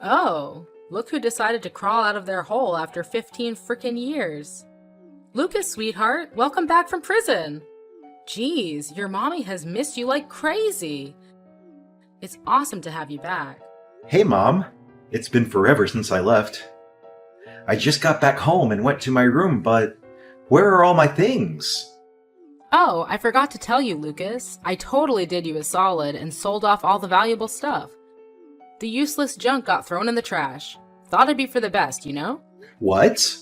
Oh, look who decided to crawl out of their hole after 15 frickin' years. Lucas, sweetheart, welcome back from prison. Geez, your mommy has missed you like crazy. It's awesome to have you back. Hey, Mom. It's been forever since I left. I just got back home and went to my room, but where are all my things? Oh, I forgot to tell you, Lucas. I totally did you a solid and sold off all the valuable stuff. The useless junk got thrown in the trash. Thought it'd be for the best, you know? What?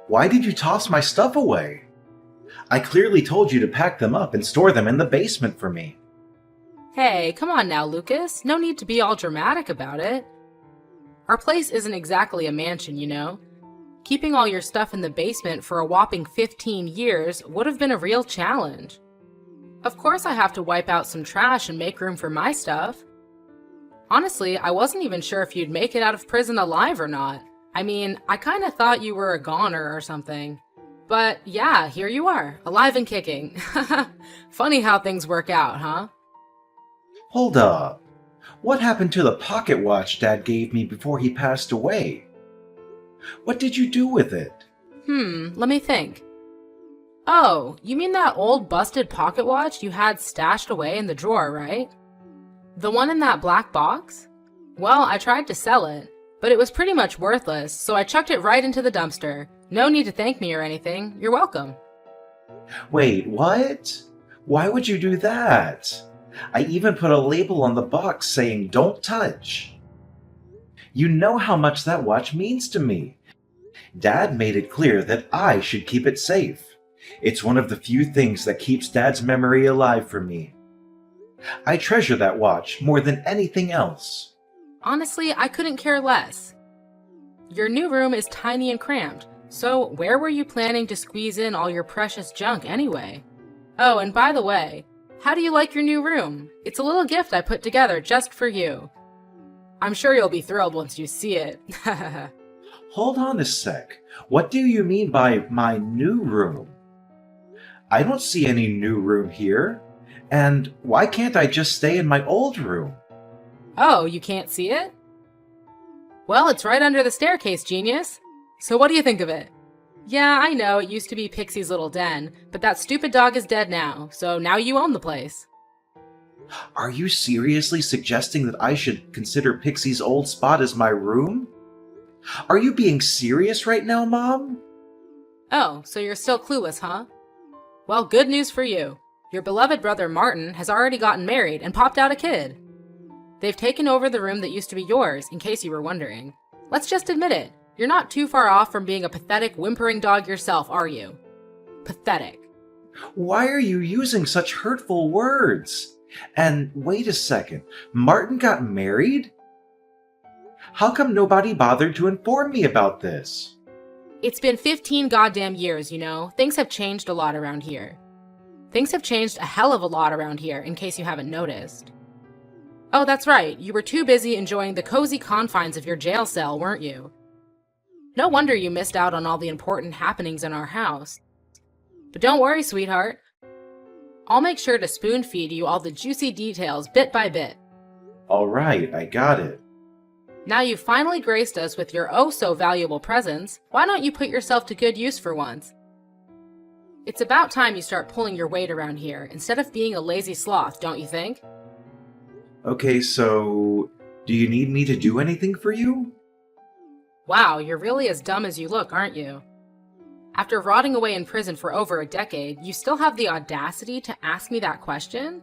Why did you toss my stuff away? I clearly told you to pack them up and store them in the basement for me. Hey, come on now, Lucas. No need to be all dramatic about it. Our place isn't exactly a mansion, you know? Keeping all your stuff in the basement for a whopping 15 years would have been a real challenge. Of course I have to wipe out some trash and make room for my stuff. Honestly, I wasn't even sure if you'd make it out of prison alive or not. I mean, I kinda thought you were a goner or something. But yeah, here you are, alive and kicking. Funny how things work out, huh? Hold up. What happened to the pocket watch Dad gave me before he passed away? What did you do with it? Let me think. Oh, you mean that old busted pocket watch you had stashed away in the drawer, right? The one in that black box? Well, I tried to sell it, but it was pretty much worthless, so I chucked it right into the dumpster. No need to thank me or anything. You're welcome. Wait, what? Why would you do that? I even put a label on the box saying, "Don't touch." You know how much that watch means to me. Dad made it clear that I should keep it safe. It's one of the few things that keeps Dad's memory alive for me. I treasure that watch more than anything else. Honestly, I couldn't care less. Your new room is tiny and cramped, so where were you planning to squeeze in all your precious junk anyway? Oh, and by the way, how do you like your new room? It's a little gift I put together just for you. I'm sure you'll be thrilled once you see it. Hold on a sec. What do you mean by my new room? I don't see any new room here. And why can't I just stay in my old room? Oh, you can't see it? Well, it's right under the staircase, genius. So what do you think of it? Yeah, I know, it used to be Pixie's little den, but that stupid dog is dead now, so now you own the place. Are you seriously suggesting that I should consider Pixie's old spot as my room? Are you being serious right now, Mom? Oh, so you're still clueless, huh? Well, good news for you. Your beloved brother Martin has already gotten married and popped out a kid. They've taken over the room that used to be yours, in case you were wondering. Let's just admit it. You're not too far off from being a pathetic, whimpering dog yourself, are you? Pathetic. Why are you using such hurtful words? And wait a second, Martin got married? How come nobody bothered to inform me about this? It's been 15 goddamn years, you know. Things have changed a lot around here. Things have changed a hell of a lot around here, in case you haven't noticed. Oh, that's right. You were too busy enjoying the cozy confines of your jail cell, weren't you? No wonder you missed out on all the important happenings in our house. But don't worry, sweetheart. I'll make sure to spoon feed you all the juicy details bit by bit. All right, I got it. Now you've finally graced us with your oh-so-valuable presence, why don't you put yourself to good use for once? It's about time you start pulling your weight around here, instead of being a lazy sloth, don't you think? Okay, so do you need me to do anything for you? Wow, you're really as dumb as you look, aren't you? After rotting away in prison for over a decade, you still have the audacity to ask me that question?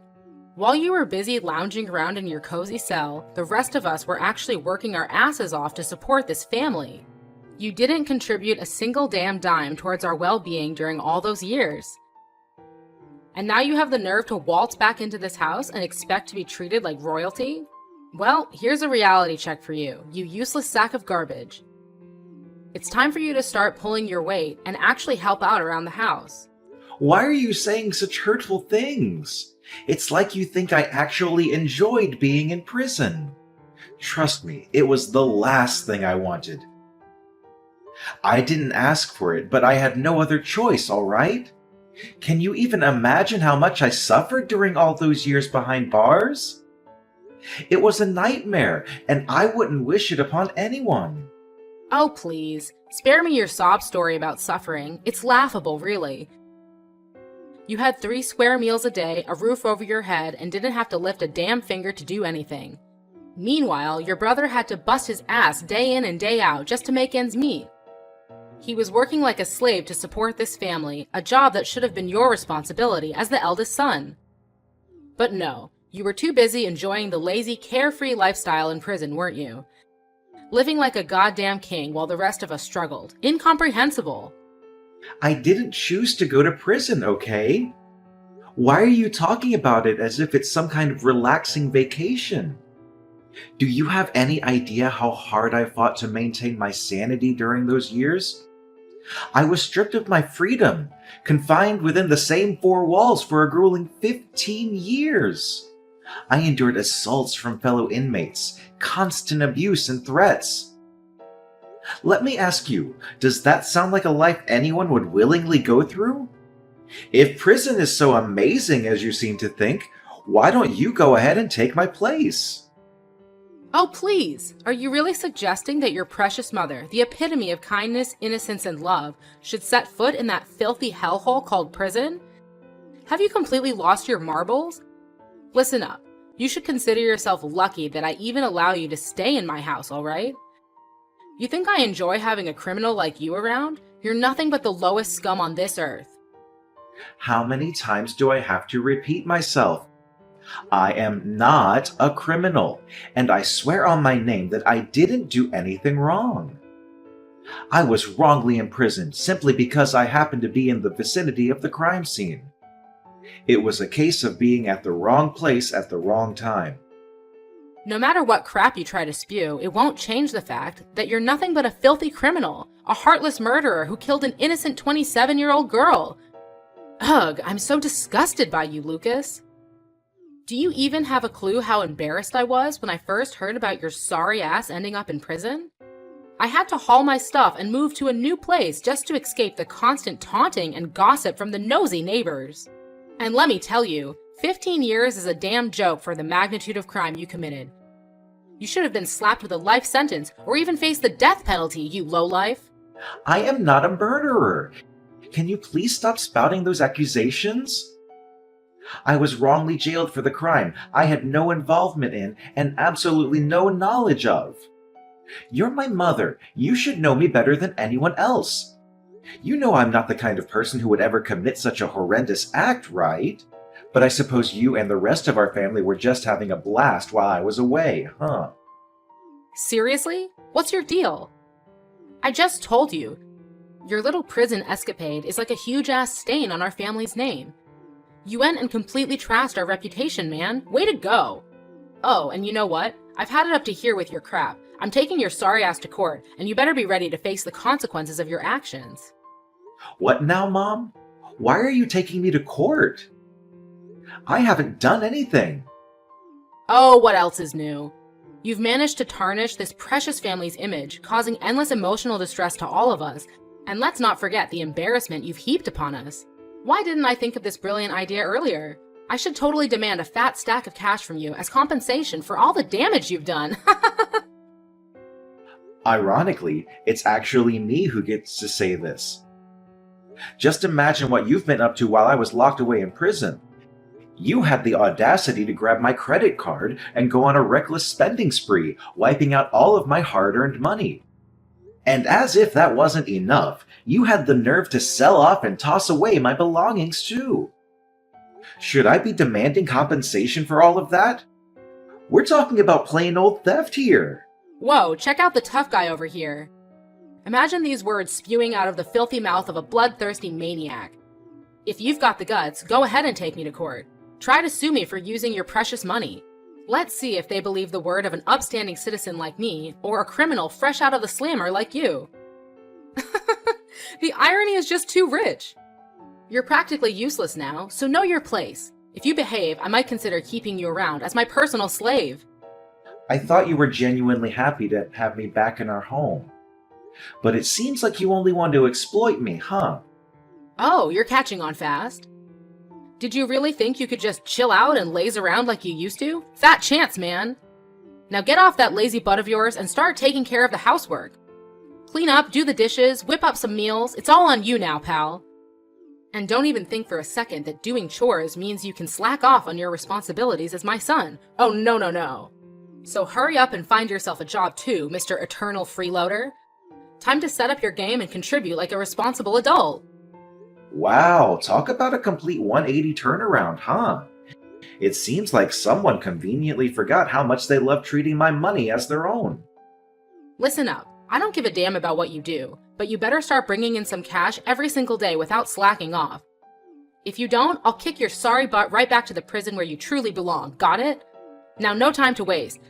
While you were busy lounging around in your cozy cell, the rest of us were actually working our asses off to support this family. You didn't contribute a single damn dime towards our well-being during all those years. And now you have the nerve to waltz back into this house and expect to be treated like royalty? Well, here's a reality check for you, you useless sack of garbage. It's time for you to start pulling your weight and actually help out around the house. Why are you saying such hurtful things? It's like you think I actually enjoyed being in prison. Trust me, it was the last thing I wanted. I didn't ask for it, but I had no other choice, all right? Can you even imagine how much I suffered during all those years behind bars? It was a nightmare, and I wouldn't wish it upon anyone. Oh, please. Spare me your sob story about suffering. It's laughable, really. You had 3 square meals a day, a roof over your head, and didn't have to lift a damn finger to do anything. Meanwhile, your brother had to bust his ass day in and day out just to make ends meet. He was working like a slave to support this family, a job that should have been your responsibility as the eldest son. But no, you were too busy enjoying the lazy, carefree lifestyle in prison, weren't you? Living like a goddamn king while the rest of us struggled. Incomprehensible. I didn't choose to go to prison, okay? Why are you talking about it as if it's some kind of relaxing vacation? Do you have any idea how hard I fought to maintain my sanity during those years? I was stripped of my freedom, confined within the same 4 walls for a grueling 15 years. I endured assaults from fellow inmates, constant abuse and threats. Let me ask you, does that sound like a life anyone would willingly go through? If prison is so amazing as you seem to think, why don't you go ahead and take my place? Oh, please! Are you really suggesting that your precious mother, the epitome of kindness, innocence, and love, should set foot in that filthy hellhole called prison? Have you completely lost your marbles? Listen up. You should consider yourself lucky that I even allow you to stay in my house, alright? You think I enjoy having a criminal like you around? You're nothing but the lowest scum on this earth. How many times do I have to repeat myself? I am not a criminal, and I swear on my name that I didn't do anything wrong. I was wrongly imprisoned simply because I happened to be in the vicinity of the crime scene. It was a case of being at the wrong place at the wrong time. No matter what crap you try to spew, it won't change the fact that you're nothing but a filthy criminal, a heartless murderer who killed an innocent 27-year-old girl. Ugh, I'm so disgusted by you, Lucas. Do you even have a clue how embarrassed I was when I first heard about your sorry ass ending up in prison? I had to haul my stuff and move to a new place just to escape the constant taunting and gossip from the nosy neighbors. And let me tell you, 15 years is a damn joke for the magnitude of crime you committed. You should have been slapped with a life sentence or even faced the death penalty, you lowlife. I am not a murderer. Can you please stop spouting those accusations? I was wrongly jailed for the crime I had no involvement in and absolutely no knowledge of. You're my mother. You should know me better than anyone else. You know I'm not the kind of person who would ever commit such a horrendous act, right? But I suppose you and the rest of our family were just having a blast while I was away, huh? Seriously? What's your deal? I just told you. Your little prison escapade is like a huge-ass stain on our family's name. You went and completely trashed our reputation, man. Way to go. Oh, and you know what? I've had it up to here with your crap. I'm taking your sorry ass to court, and you better be ready to face the consequences of your actions. What now, Mom? Why are you taking me to court? I haven't done anything. Oh, what else is new? You've managed to tarnish this precious family's image, causing endless emotional distress to all of us, and let's not forget the embarrassment you've heaped upon us. Why didn't I think of this brilliant idea earlier? I should totally demand a fat stack of cash from you as compensation for all the damage you've done. Ironically, it's actually me who gets to say this. Just imagine what you've been up to while I was locked away in prison. You had the audacity to grab my credit card and go on a reckless spending spree, wiping out all of my hard-earned money. And as if that wasn't enough, you had the nerve to sell off and toss away my belongings too. Should I be demanding compensation for all of that? We're talking about plain old theft here. Whoa, check out the tough guy over here. Imagine these words spewing out of the filthy mouth of a bloodthirsty maniac. If you've got the guts, go ahead and take me to court. Try to sue me for using your precious money. Let's see if they believe the word of an upstanding citizen like me, or a criminal fresh out of the slammer like you. The irony is just too rich. You're practically useless now, so know your place. If you behave, I might consider keeping you around as my personal slave. I thought you were genuinely happy to have me back in our home. But it seems like you only want to exploit me, huh? Oh, you're catching on fast. Did you really think you could just chill out and laze around like you used to? Fat chance, man. Now get off that lazy butt of yours and start taking care of the housework. Clean up, do the dishes, whip up some meals. It's all on you now, pal. And don't even think for a second that doing chores means you can slack off on your responsibilities as my son. Oh, no, no, no. So hurry up and find yourself a job too, Mr. Eternal Freeloader. Time to set up your game and contribute like a responsible adult. Wow, talk about a complete 180 turnaround, huh? It seems like someone conveniently forgot how much they love treating my money as their own. Listen up. I don't give a damn about what you do, but you better start bringing in some cash every single day without slacking off. If you don't, I'll kick your sorry butt right back to the prison where you truly belong, got it? Now, no time to waste.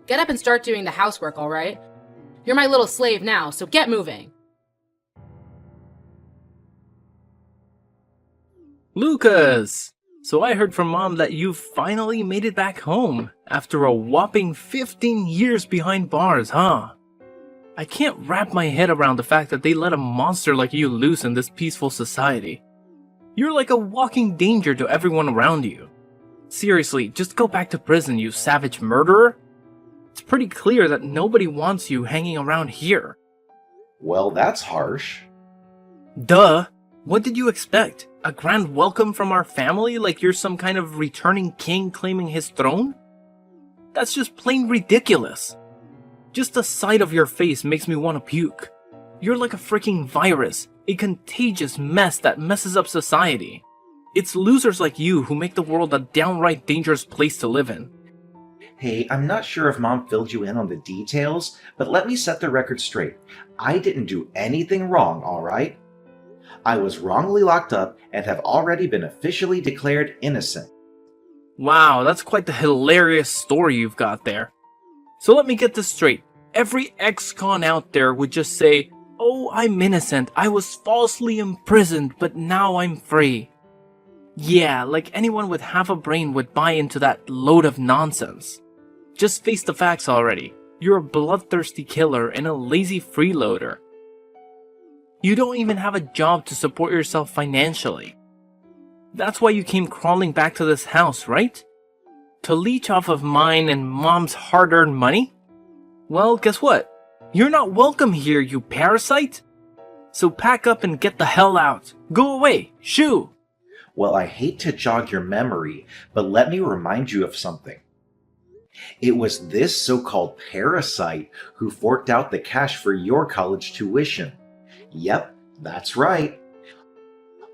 Get up and start doing the housework, alright? You're my little slave now, so get moving. Lucas! So I heard from Mom that you finally made it back home after a whopping 15 years behind bars, huh? I can't wrap my head around the fact that they let a monster like you loose in this peaceful society. You're like a walking danger to everyone around you. Seriously, just go back to prison, you savage murderer. It's pretty clear that nobody wants you hanging around here. Well, that's harsh. Duh! What did you expect? A grand welcome from our family like you're some kind of returning king claiming his throne? That's just plain ridiculous. Just the sight of your face makes me want to puke. You're like a freaking virus, a contagious mess that messes up society. It's losers like you who make the world a downright dangerous place to live in. Hey, I'm not sure if Mom filled you in on the details, but let me set the record straight. I didn't do anything wrong, alright? I was wrongly locked up and have already been officially declared innocent. Wow, that's quite the hilarious story you've got there. So let me get this straight. Every ex-con out there would just say, "Oh, I'm innocent. I was falsely imprisoned, but now I'm free." Yeah, like anyone with half a brain would buy into that load of nonsense. Just face the facts already. You're a bloodthirsty killer and a lazy freeloader. You don't even have a job to support yourself financially. That's why you came crawling back to this house, right? To leech off of mine and Mom's hard-earned money? Well, guess what? You're not welcome here, you parasite! So pack up and get the hell out. Go away! Shoo! Well, I hate to jog your memory, but let me remind you of something. It was this so-called parasite who forked out the cash for your college tuition. Yep, that's right.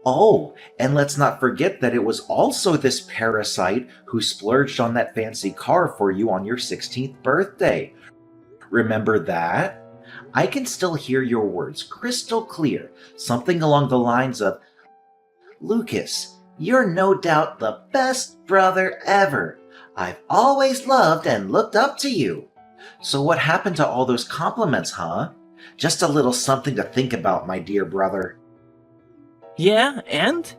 Oh, and let's not forget that it was also this parasite who splurged on that fancy car for you on your 16th birthday. Remember that? I can still hear your words crystal clear, something along the lines of, "Lucas, you're no doubt the best brother ever. I've always loved and looked up to you." So what happened to all those compliments, huh? Just a little something to think about, my dear brother. Yeah, and?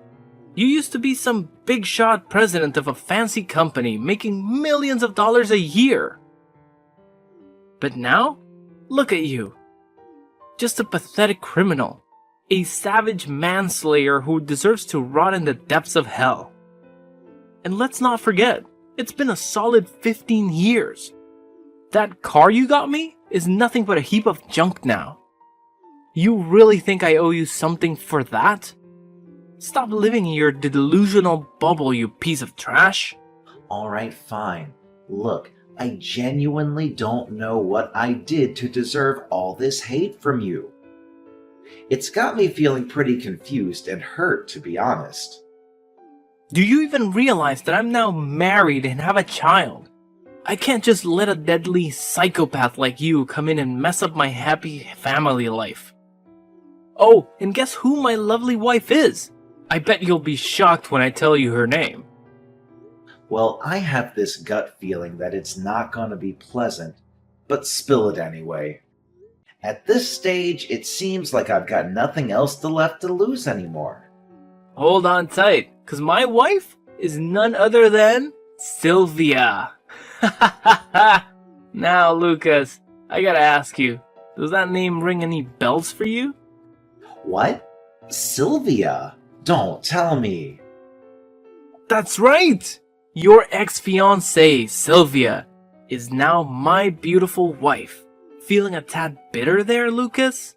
You used to be some big shot president of a fancy company making millions of dollars a year. But now, look at you. Just a pathetic criminal. A savage manslayer who deserves to rot in the depths of hell. And let's not forget, it's been a solid 15 years. That car you got me is nothing but a heap of junk now. You really think I owe you something for that? Stop living in your delusional bubble, you piece of trash. Alright, fine. Look, I genuinely don't know what I did to deserve all this hate from you. It's got me feeling pretty confused and hurt, to be honest. Do you even realize that I'm now married and have a child? I can't just let a deadly psychopath like you come in and mess up my happy family life. Oh, and guess who my lovely wife is? I bet you'll be shocked when I tell you her name. Well, I have this gut feeling that it's not gonna be pleasant, but spill it anyway. At this stage, it seems like I've got nothing else left to lose anymore. Hold on tight, cause my wife is none other than Sylvia. Now, Lucas, I gotta ask you, does that name ring any bells for you? What? Sylvia? Don't tell me. That's right! Your ex-fiancé, Sylvia, is now my beautiful wife. Feeling a tad bitter there, Lucas?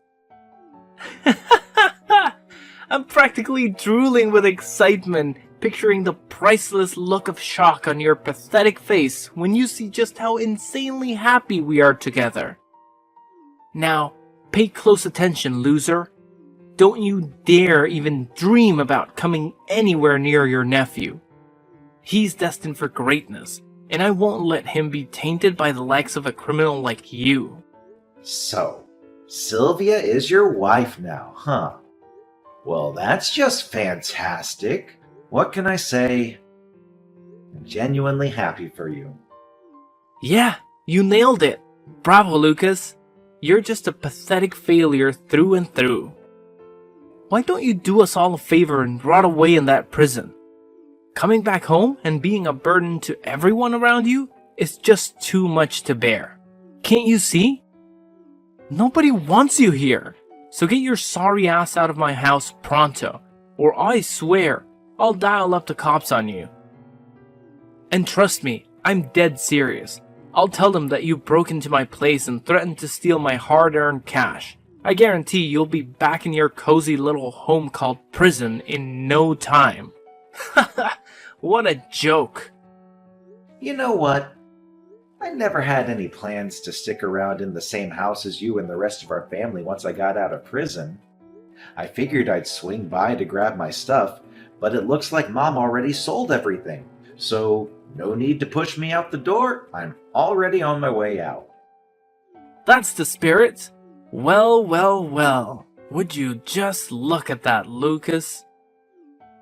I'm practically drooling with excitement, picturing the priceless look of shock on your pathetic face when you see just how insanely happy we are together. Now, pay close attention, loser. Don't you dare even dream about coming anywhere near your nephew. He's destined for greatness, and I won't let him be tainted by the likes of a criminal like you. So, Sylvia is your wife now, huh? Well, that's just fantastic. What can I say? I'm genuinely happy for you. Yeah, you nailed it. Bravo, Lucas. You're just a pathetic failure through and through. Why don't you do us all a favor and rot away in that prison? Coming back home and being a burden to everyone around you is just too much to bear. Can't you see? Nobody wants you here. So get your sorry ass out of my house pronto, or I swear I'll dial up the cops on you. And trust me, I'm dead serious. I'll tell them that you broke into my place and threatened to steal my hard-earned cash. I guarantee you'll be back in your cozy little home called prison in no time. What a joke. You know what? I never had any plans to stick around in the same house as you and the rest of our family once I got out of prison. I figured I'd swing by to grab my stuff, but it looks like Mom already sold everything. So, no need to push me out the door. I'm already on my way out. That's the spirit. Well, well, well. Would you just look at that, Lucas?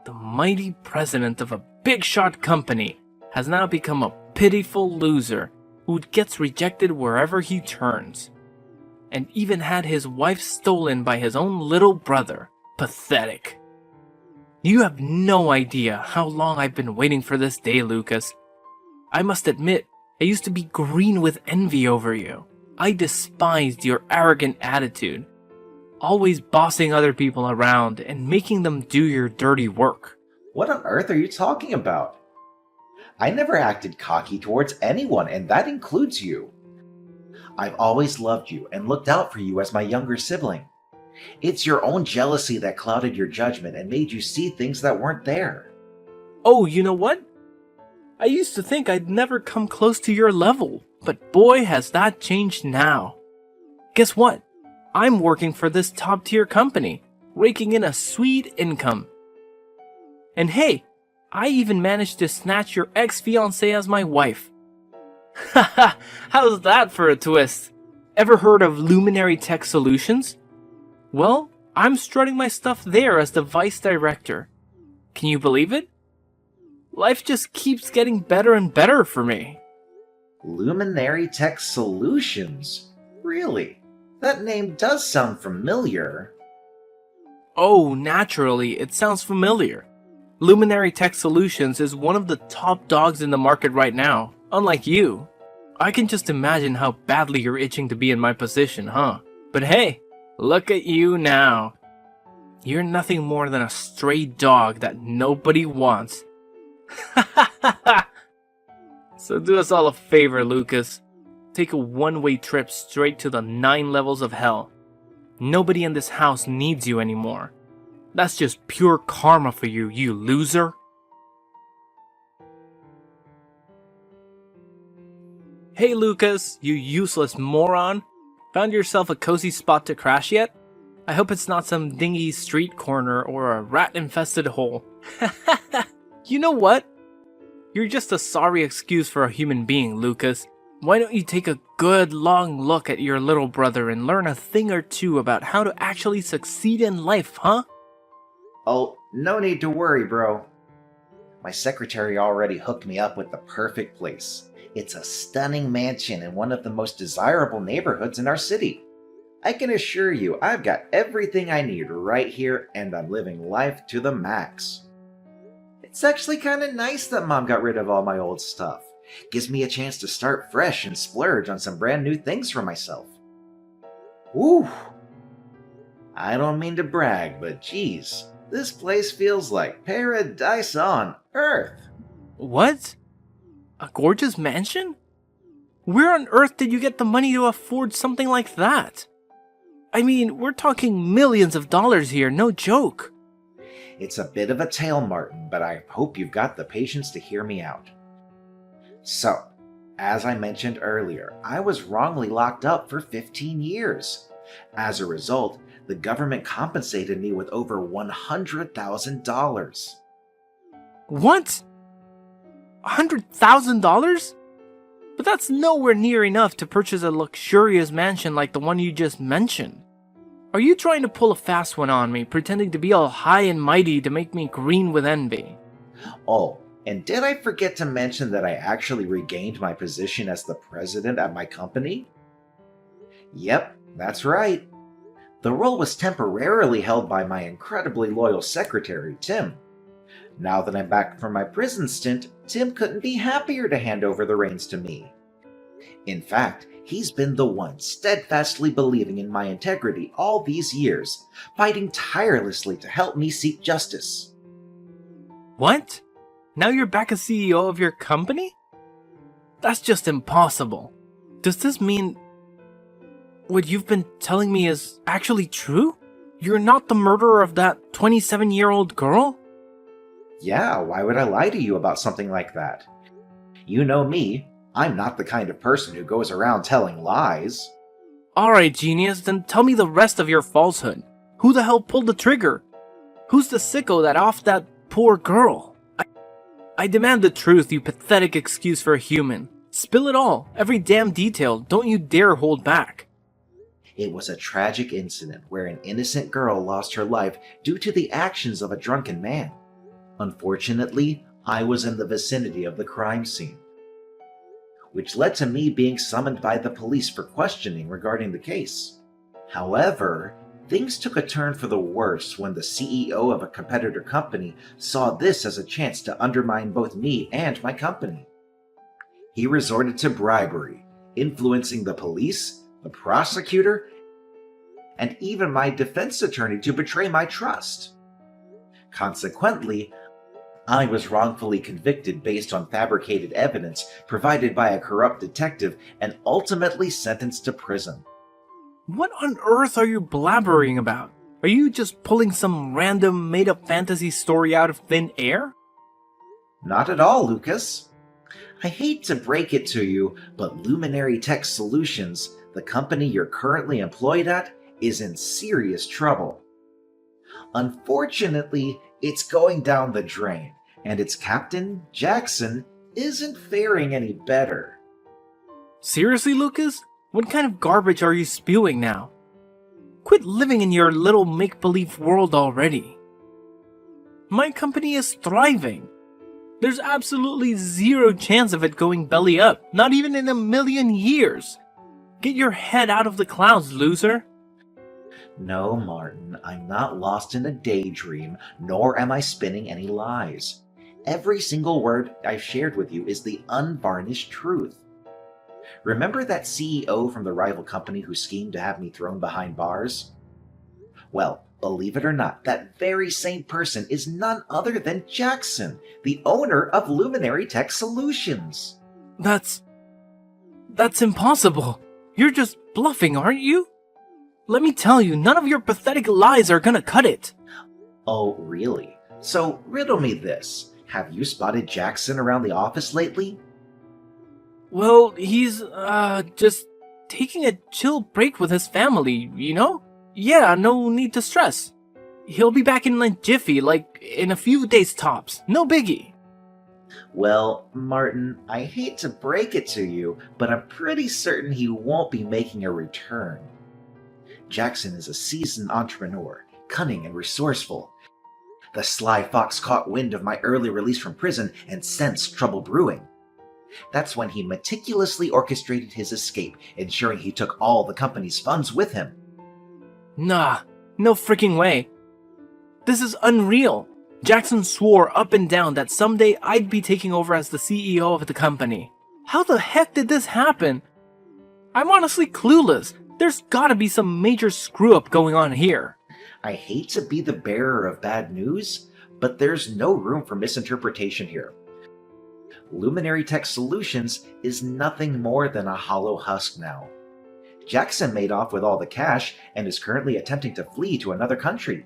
The mighty president of a big shot company has now become a pitiful loser who gets rejected wherever he turns. And even had his wife stolen by his own little brother. Pathetic. You have no idea how long I've been waiting for this day, Lucas. I must admit, I used to be green with envy over you. I despised your arrogant attitude, always bossing other people around and making them do your dirty work. What on earth are you talking about? I never acted cocky towards anyone, and that includes you. I've always loved you and looked out for you as my younger sibling. It's your own jealousy that clouded your judgment and made you see things that weren't there. Oh, you know what? I used to think I'd never come close to your level, but boy has that changed now. Guess what? I'm working for this top-tier company, raking in a sweet income. And hey, I even managed to snatch your ex-fiancé as my wife. Haha, how's that for a twist? Ever heard of Luminary Tech Solutions? Well, I'm strutting my stuff there as the vice director. Can you believe it? Life just keeps getting better and better for me. Luminary Tech Solutions? Really? That name does sound familiar. Oh, naturally, it sounds familiar. Luminary Tech Solutions is one of the top dogs in the market right now, unlike you. I can just imagine how badly you're itching to be in my position, huh? But hey, look at you now. You're nothing more than a stray dog that nobody wants. So do us all a favor, Lucas. Take a one-way trip straight to the 9 levels of hell. Nobody in this house needs you anymore. That's just pure karma for you, you loser. Hey Lucas, you useless moron. Found yourself a cozy spot to crash yet? I hope it's not some dingy street corner or a rat-infested hole. You know what? You're just a sorry excuse for a human being, Lucas. Why don't you take a good long look at your little brother and learn a thing or two about how to actually succeed in life, huh? Oh, no need to worry, bro. My secretary already hooked me up with the perfect place. It's a stunning mansion in one of the most desirable neighborhoods in our city. I can assure you I've got everything I need right here, and I'm living life to the max. It's actually kind of nice that Mom got rid of all my old stuff. Gives me a chance to start fresh and splurge on some brand new things for myself. Woo! I don't mean to brag, but geez, This place feels like paradise on Earth. What? A gorgeous mansion? Where on earth did you get the money to afford something like that? I mean, we're talking millions of dollars here, no joke. It's a bit of a tale, Martin, but I hope you've got the patience to hear me out. So, as I mentioned earlier, I was wrongly locked up for 15 years. As a result, the government compensated me with over $100,000. What? $100,000? But that's nowhere near enough to purchase a luxurious mansion like the one you just mentioned. Are you trying to pull a fast one on me, pretending to be all high and mighty to make me green with envy? Oh, and did I forget to mention that I actually regained my position as the president at my company? Yep, that's right. The role was temporarily held by my incredibly loyal secretary, Tim. Now that I'm back from my prison stint, Tim couldn't be happier to hand over the reins to me. In fact, he's been the one steadfastly believing in my integrity all these years, fighting tirelessly to help me seek justice. What? Now you're back as CEO of your company? That's just impossible. Does this mean what you've been telling me is actually true? You're not the murderer of that 27-year-old girl? Yeah, why would I lie to you about something like that? You know me, I'm not the kind of person who goes around telling lies. Alright, genius, then tell me the rest of your falsehood. Who the hell pulled the trigger? Who's the sicko that offed that poor girl? I demand the truth, you pathetic excuse for a human. Spill it all, every damn detail, don't you dare hold back. It was a tragic incident where an innocent girl lost her life due to the actions of a drunken man. Unfortunately, I was in the vicinity of the crime scene, which led to me being summoned by the police for questioning regarding the case. However, things took a turn for the worse when the CEO of a competitor company saw this as a chance to undermine both me and my company. He resorted to bribery, influencing the police, the prosecutor, and even my defense attorney to betray my trust. Consequently, I was wrongfully convicted based on fabricated evidence provided by a corrupt detective and ultimately sentenced to prison. What on earth are you blabbering about? Are you just pulling some random made-up fantasy story out of thin air? Not at all, Lucas. I hate to break it to you, but Luminary Tech Solutions, the company you're currently employed at, is in serious trouble. Unfortunately, it's going down the drain, and its captain, Jackson, isn't faring any better. Seriously, Lucas? What kind of garbage are you spewing now? Quit living in your little make-believe world already. My company is thriving. There's absolutely zero chance of it going belly up, not even in a million years. Get your head out of the clouds, loser. No, Martin, I'm not lost in a daydream, nor am I spinning any lies. Every single word I've shared with you is the unvarnished truth. Remember that CEO from the rival company who schemed to have me thrown behind bars? Well, believe it or not, that very same person is none other than Jackson, the owner of Luminary Tech Solutions. That's impossible. You're just bluffing, aren't you? Let me tell you, none of your pathetic lies are gonna cut it. Oh, really? So, riddle me this. Have you spotted Jackson around the office lately? Well, he's, just taking a chill break with his family, you know? Yeah, no need to stress. He'll be back in a jiffy, like in a few days tops. No biggie. Well, Martin, I hate to break it to you, but I'm pretty certain he won't be making a return. Jackson is a seasoned entrepreneur, cunning and resourceful. The sly fox caught wind of my early release from prison and sensed trouble brewing. That's when he meticulously orchestrated his escape, ensuring he took all the company's funds with him. Nah, no freaking way. This is unreal. Jackson swore up and down that someday I'd be taking over as the CEO of the company. How the heck did this happen? I'm honestly clueless. There's gotta be some major screw-up going on here. I hate to be the bearer of bad news, but there's no room for misinterpretation here. Luminary Tech Solutions is nothing more than a hollow husk now. Jackson made off with all the cash and is currently attempting to flee to another country.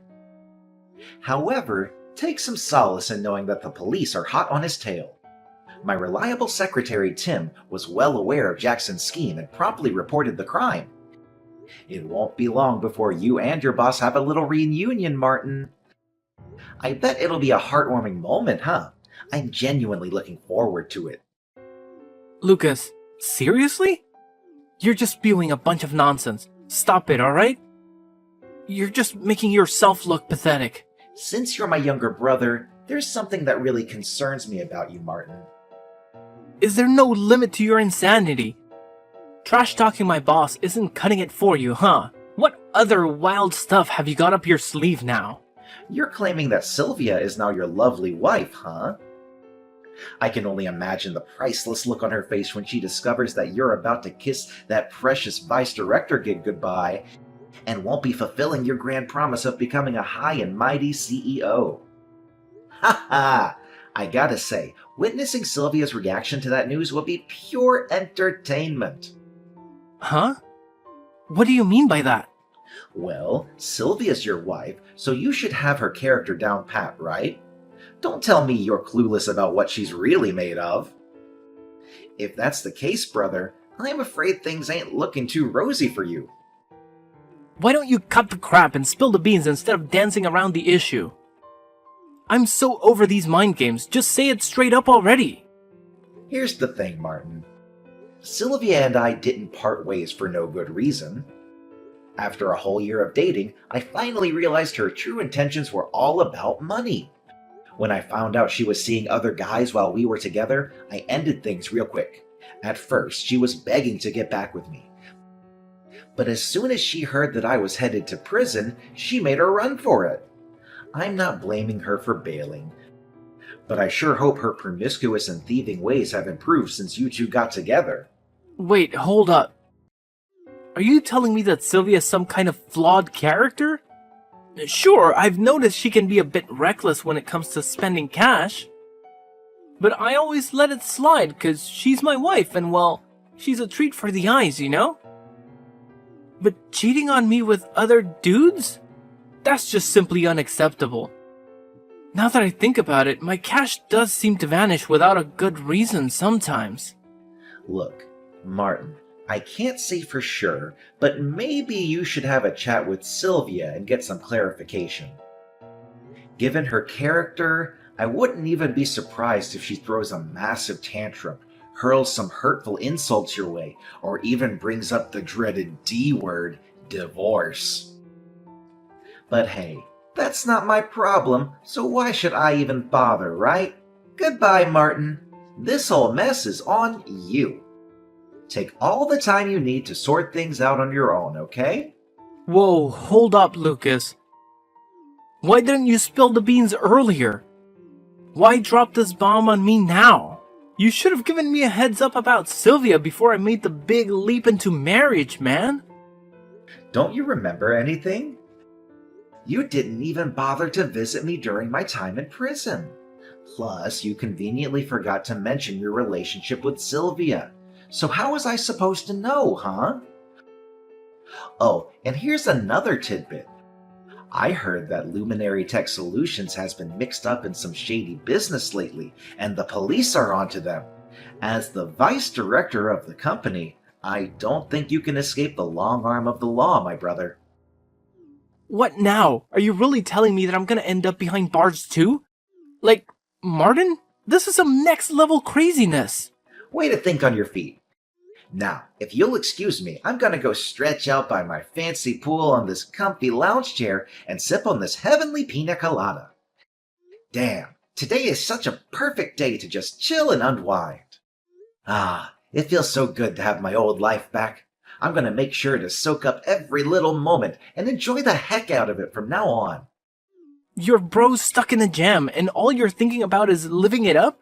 However, take some solace in knowing that the police are hot on his tail. My reliable secretary Tim was well aware of Jackson's scheme and promptly reported the crime. It won't be long before you and your boss have a little reunion, Martin. I bet it'll be a heartwarming moment, huh? I'm genuinely looking forward to it. Lucas, seriously? You're just spewing a bunch of nonsense. Stop it, alright? You're just making yourself look pathetic. Since you're my younger brother, there's something that really concerns me about you, Martin. Is there no limit to your insanity? Trash-talking my boss isn't cutting it for you, huh? What other wild stuff have you got up your sleeve now? You're claiming that Sylvia is now your lovely wife, huh? I can only imagine the priceless look on her face when she discovers that you're about to kiss that precious vice director gig goodbye and won't be fulfilling your grand promise of becoming a high and mighty CEO. Ha ha! I gotta say, witnessing Sylvia's reaction to that news will be pure entertainment. Huh? What do you mean by that? Well, Sylvia's your wife, so you should have her character down pat, right? Don't tell me you're clueless about what she's really made of. If that's the case, brother, I'm afraid things ain't looking too rosy for you. Why don't you cut the crap and spill the beans instead of dancing around the issue? I'm so over these mind games, just say it straight up already. Here's the thing, Martin. Sylvia and I didn't part ways for no good reason. After a whole year of dating, I finally realized her true intentions were all about money. When I found out she was seeing other guys while we were together, I ended things real quick. At first, she was begging to get back with me. But as soon as she heard that I was headed to prison, she made a run for it. I'm not blaming her for bailing, but I sure hope her promiscuous and thieving ways have improved since you two got together. Wait, hold up. Are you telling me that Sylvia's some kind of flawed character? Sure, I've noticed she can be a bit reckless when it comes to spending cash. But I always let it slide cause she's my wife and well, she's a treat for the eyes, you know? But cheating on me with other dudes? That's just simply unacceptable. Now that I think about it, my cash does seem to vanish without a good reason sometimes. Look, Martin, I can't say for sure, but maybe you should have a chat with Sylvia and get some clarification. Given her character, I wouldn't even be surprised if she throws a massive tantrum, hurls some hurtful insults your way, or even brings up the dreaded D word, divorce. But hey, that's not my problem, so why should I even bother, right? Goodbye, Martin. This whole mess is on you. Take all the time you need to sort things out on your own, okay? Whoa, hold up, Lucas. Why didn't you spill the beans earlier? Why drop this bomb on me now? You should have given me a heads up about Sylvia before I made the big leap into marriage, man. Don't you remember anything? You didn't even bother to visit me during my time in prison. Plus, you conveniently forgot to mention your relationship with Sylvia. So how was I supposed to know, huh? Oh, and here's another tidbit. I heard that Luminary Tech Solutions has been mixed up in some shady business lately, and the police are onto them. As the vice director of the company, I don't think you can escape the long arm of the law, my brother. What now? Are you really telling me that I'm gonna end up behind bars too? Like, Martin? This is some next level craziness. Way to think on your feet. Now, if you'll excuse me, I'm gonna go stretch out by my fancy pool on this comfy lounge chair and sip on this heavenly pina colada. Damn, today is such a perfect day to just chill and unwind. Ah, it feels so good to have my old life back. I'm gonna make sure to soak up every little moment and enjoy the heck out of it from now on. Your bro's stuck in a jam and all you're thinking about is living it up?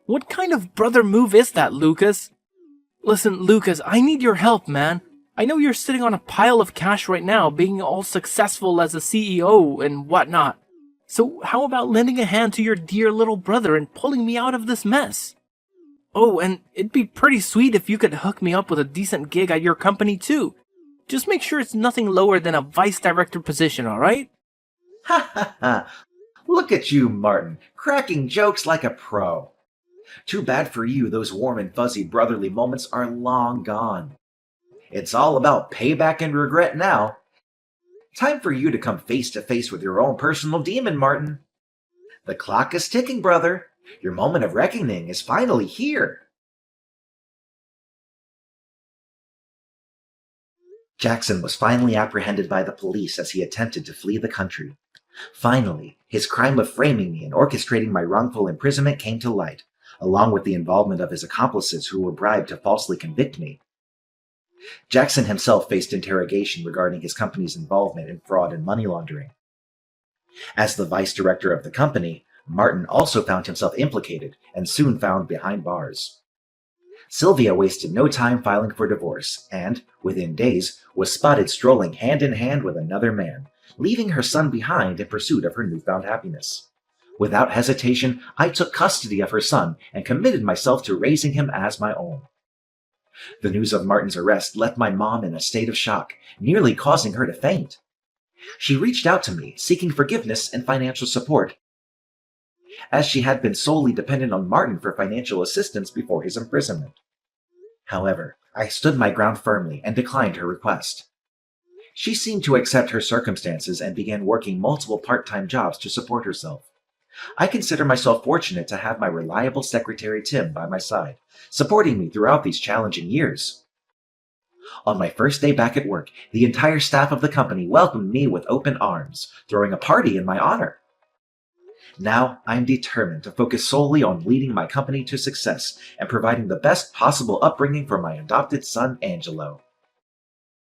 What kind of brother move is that, Lucas? Listen, Lucas, I need your help, man. I know you're sitting on a pile of cash right now, being all successful as a CEO and whatnot. So how about lending a hand to your dear little brother and pulling me out of this mess? Oh, and it'd be pretty sweet if you could hook me up with a decent gig at your company too. Just make sure it's nothing lower than a vice director position, alright? Ha ha ha! Look at you, Martin, cracking jokes like a pro. Too bad for you, those warm and fuzzy brotherly moments are long gone. It's all about payback and regret now. Time for you to come face to face with your own personal demon, Martin. The clock is ticking, brother. Your moment of reckoning is finally here. Jackson was finally apprehended by the police as he attempted to flee the country. Finally, his crime of framing me and orchestrating my wrongful imprisonment came to light, along with the involvement of his accomplices who were bribed to falsely convict me. Jackson himself faced interrogation regarding his company's involvement in fraud and money laundering. As the vice director of the company, Martin also found himself implicated and soon found behind bars. Sylvia wasted no time filing for divorce and, within days, was spotted strolling hand in hand with another man, leaving her son behind in pursuit of her newfound happiness. Without hesitation, I took custody of her son and committed myself to raising him as my own. The news of Martin's arrest left my mom in a state of shock, nearly causing her to faint. She reached out to me, seeking forgiveness and financial support, as she had been solely dependent on Martin for financial assistance before his imprisonment. However, I stood my ground firmly and declined her request. She seemed to accept her circumstances and began working multiple part-time jobs to support herself. I consider myself fortunate to have my reliable secretary Tim by my side, supporting me throughout these challenging years. On my first day back at work, the entire staff of the company welcomed me with open arms, throwing a party in my honor. Now, I'm determined to focus solely on leading my company to success and providing the best possible upbringing for my adopted son, Angelo.